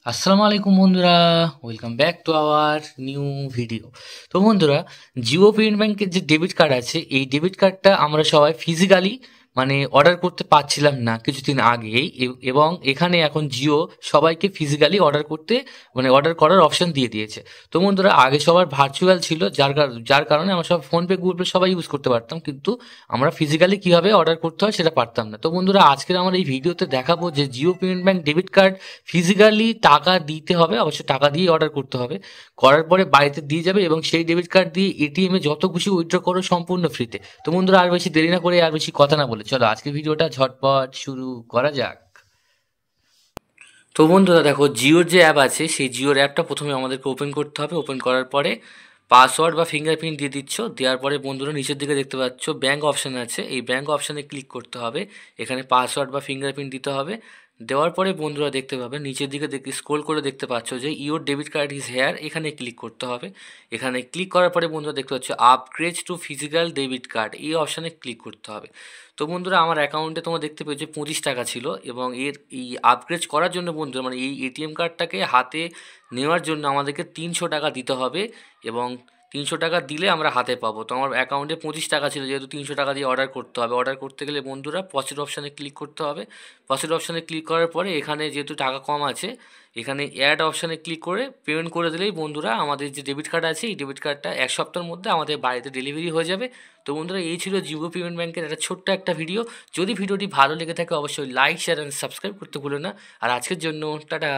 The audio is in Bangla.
আসসালামু আলাইকুম বন্ধুরা, welcome back to our new video. তো বন্ধুরা, জিও পেমেন্ট ব্যাংকের যে ডেবিট কার্ড আছে, এই ডেবিট কার্ডটা আমরা সবাই ফিজিক্যালি অর্ডার করতে পারছিলাম না কিছুদিন আগেই, এবং এখানে এখন জিও সবাইকে ফিজিক্যালি অর্ডার করতে অর্ডার করার অপশন দিয়ে দিয়েছে। তো বন্ধুরা, আগে সবার ভার্চুয়াল ছিল, যার কারণে আমরা সব ফোনপে গুগল পে সবাই ইউজ করতে পারতাম, কিন্তু আমরা ফিজিক্যালি কীভাবে অর্ডার করতে হয় সেটা পারতাম না। তো বন্ধুরা, আজকের আমার এই ভিডিওতে দেখাবো যে Jio payment bank debit card physically টাকা দিতে হবে, অবশ্যই টাকা দিয়ে অর্ডার করতে হবে, করার পরে বাড়িতে দিয়ে যাবে এবং সেই ডেবিট কার্ড দিয়ে এটিএমে যত খুশি উইথড্র করো সম্পূর্ণ ফ্রিতে। তো বন্ধুরা, আর বেশি দেরি না করে আর বেশি কথা না বলে চলো আজকের ভিডিওটা ঝটপট শুরু করা যাক। তো বন্ধুরা দেখো, জিওর যে অ্যাপ আছে সেই জিওর অ্যাপটা প্রথমে আমাদেরকে ওপেন করতে হবে। ওপেন করার পরে পাসওয়ার্ড বা ফিঙ্গারপ্রিন্ট দিয়ে দিচ্ছ। দেওয়ার পরে বন্ধুরা নিচের দিকে দেখতে পাচ্ছ ব্যাঙ্ক অপশান আছে, এই ব্যাঙ্ক অপশানে ক্লিক করতে হবে। এখানে পাসওয়ার্ড বা ফিঙ্গারপ্রিন্ট দিতে হবে। দেওয়ার পরে বন্ধুরা দেখতে পাবে নিচের দিকে স্ক্রল করে দেখতে পাচ্ছ যে your debit card is here, এখানে ক্লিক করতে হবে। এখানে ক্লিক করার পরে বন্ধুরা দেখতে পাচ্ছ upgrade two physical debit card, এই অপশানে ক্লিক করতে হবে। তো বন্ধুরা, আমার অ্যাকাউন্টে তোমরা দেখতে পেয়েছো 25 টাকা ছিল, এবং এই আপগ্রেড করার জন্য বন্ধুরা এই এটিএম কার্ডটাকে হাতে নেওয়ার জন্য আমাদেরকে 300 টাকা দিতে হবে, এবং 300 টাকা দিলে আমরা হাতে পাবো। তো আমার অ্যাকাউন্টে 25 টাকা ছিল, যেহেতু 300 টাকা দিয়ে অর্ডার করতে হবে। অর্ডার করতে গেলে বন্ধুরা প্রসিড অপশানে ক্লিক করতে হবে। প্রসিড অপশানে ক্লিক করার পরে এখানে যেহেতু টাকা কম আছে, এখানে অ্যাড অপশানে ক্লিক করে পেমেন্ট করে দিলেই বন্ধুরা আমাদের যে ডেবিট কার্ড আছে এই ডেবিট কার্ডটা 1 সপ্তাহের মধ্যে আমাদের বাড়িতে ডেলিভারি হয়ে যাবে। তো বন্ধুরা, এই ছিল জিও পেমেন্ট ব্যাংকের একটা ছোট্ট একটা ভিডিও। যদি ভিডিওটি ভালো লেগে থাকে অবশ্যই লাইক, শেয়ার অ্যান্ড সাবস্ক্রাইব করতে ভুলো না। আর আজকের জন্য টাটা।